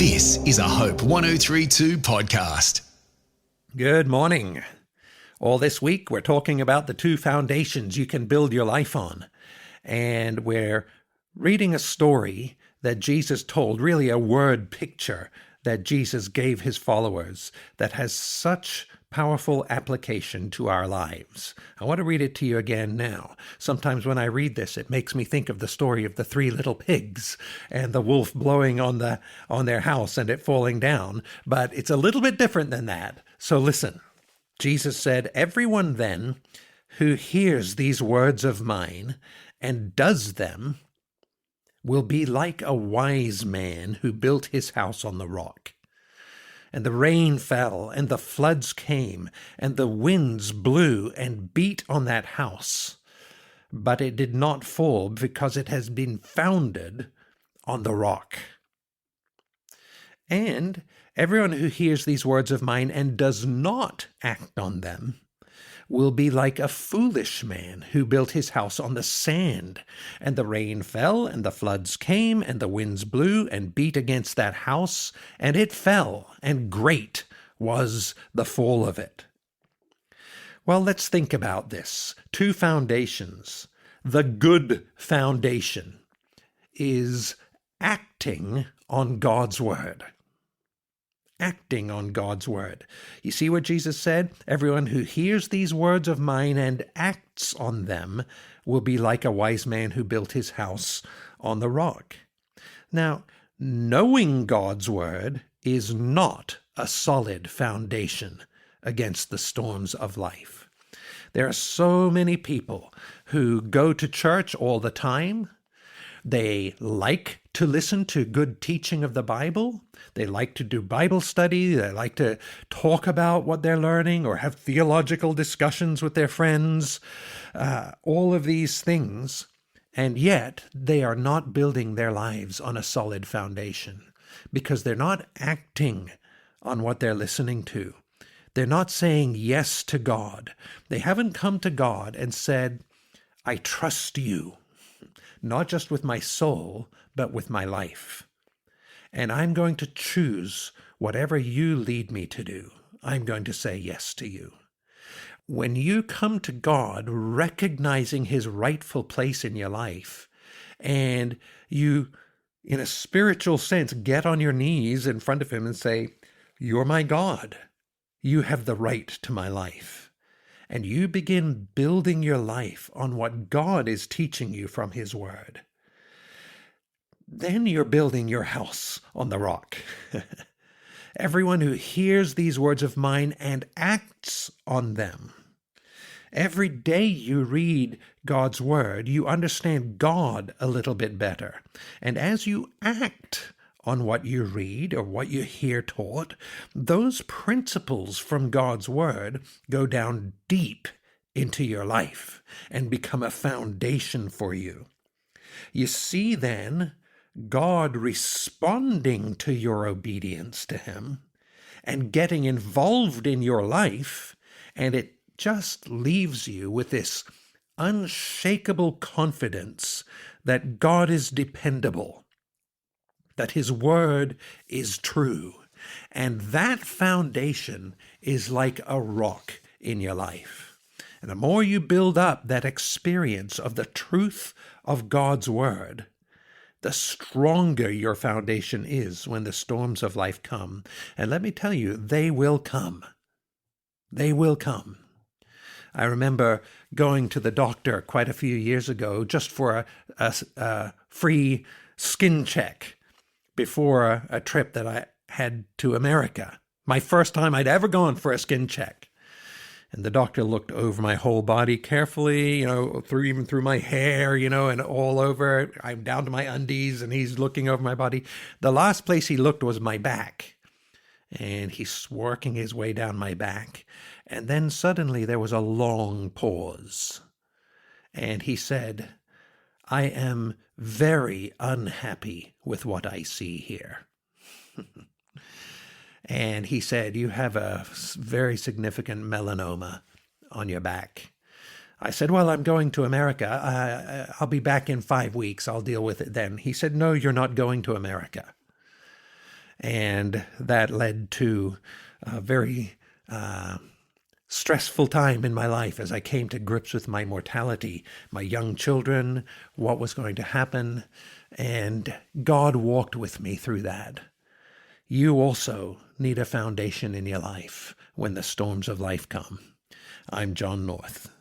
This is a Hope 1032 podcast. Good morning. All this week, we're talking about the two foundations you can build your life on. And we're reading a story that Jesus told, really a word picture that Jesus gave his followers that has such powerful application to our lives. I want to read it to you again now. Sometimes when I read this, it makes me think of the story of the three little pigs and the wolf blowing on their house and it falling down. But it's a little bit different than that. So listen. Jesus said, "Everyone then who hears these words of mine and does them will be like a wise man who built his house on the rock. And the rain fell, and the floods came, and the winds blew and beat on that house. But it did not fall because it has been founded on the rock. And everyone who hears these words of mine and does not act on them will be like a foolish man who built his house on the sand. And the rain fell, and the floods came, and the winds blew and beat against that house, and it fell, and great was the fall of it." Well, let's think about this. Two foundations. The good foundation is acting on God's word. Acting on God's word. You see what Jesus said? Everyone who hears these words of mine and acts on them will be like a wise man who built his house on the rock. Now, knowing God's word is not a solid foundation against the storms of life. There are so many people who go to church all the time. They like to listen to good teaching of the Bible. They like to do Bible study. They like to talk about what they're learning or have theological discussions with their friends. All of these things. And yet they are not building their lives on a solid foundation because they're not acting on what they're listening to. They're not saying yes to God. They haven't come to God and said, "I trust you. Not just with my soul, but with my life. And I'm going to choose whatever you lead me to do. I'm going to say yes to you." When you come to God recognizing his rightful place in your life, and you, in a spiritual sense, get on your knees in front of him and say, "You're my God. You have the right to my life." And you begin building your life on what God is teaching you from his word, then you're building your house on the rock. Everyone who hears these words of mine and acts on them. Every day you read God's word, you understand God a little bit better. And as you act on what you read or what you hear taught, those principles from God's word go down deep into your life and become a foundation for you. You see then God responding to your obedience to him and getting involved in your life, and it just leaves you with this unshakable confidence that God is dependable, that his word is true. And that foundation is like a rock in your life. And the more you build up that experience of the truth of God's word, the stronger your foundation is when the storms of life come. And let me tell you, they will come. They will come. I remember going to the doctor quite a few years ago just for a free skin check before a trip that I had to America. My first time I'd ever gone for a skin check. And the doctor looked over my whole body carefully, even through my hair, and all over. I'm down to my undies, and he's looking over my body. The last place he looked was my back. And he's working his way down my back. And then suddenly there was a long pause. And he said, "I am very unhappy with what I see here." And he said, "You have a very significant melanoma on your back." I said, "Well, I'm going to America. I'll be back in 5 weeks. I'll deal with it then." He said, "No, you're not going to America." And that led to a very stressful time in my life as I came to grips with my mortality, my young children, what was going to happen. And God walked with me through that. You also need a foundation in your life when the storms of life come. I'm John North.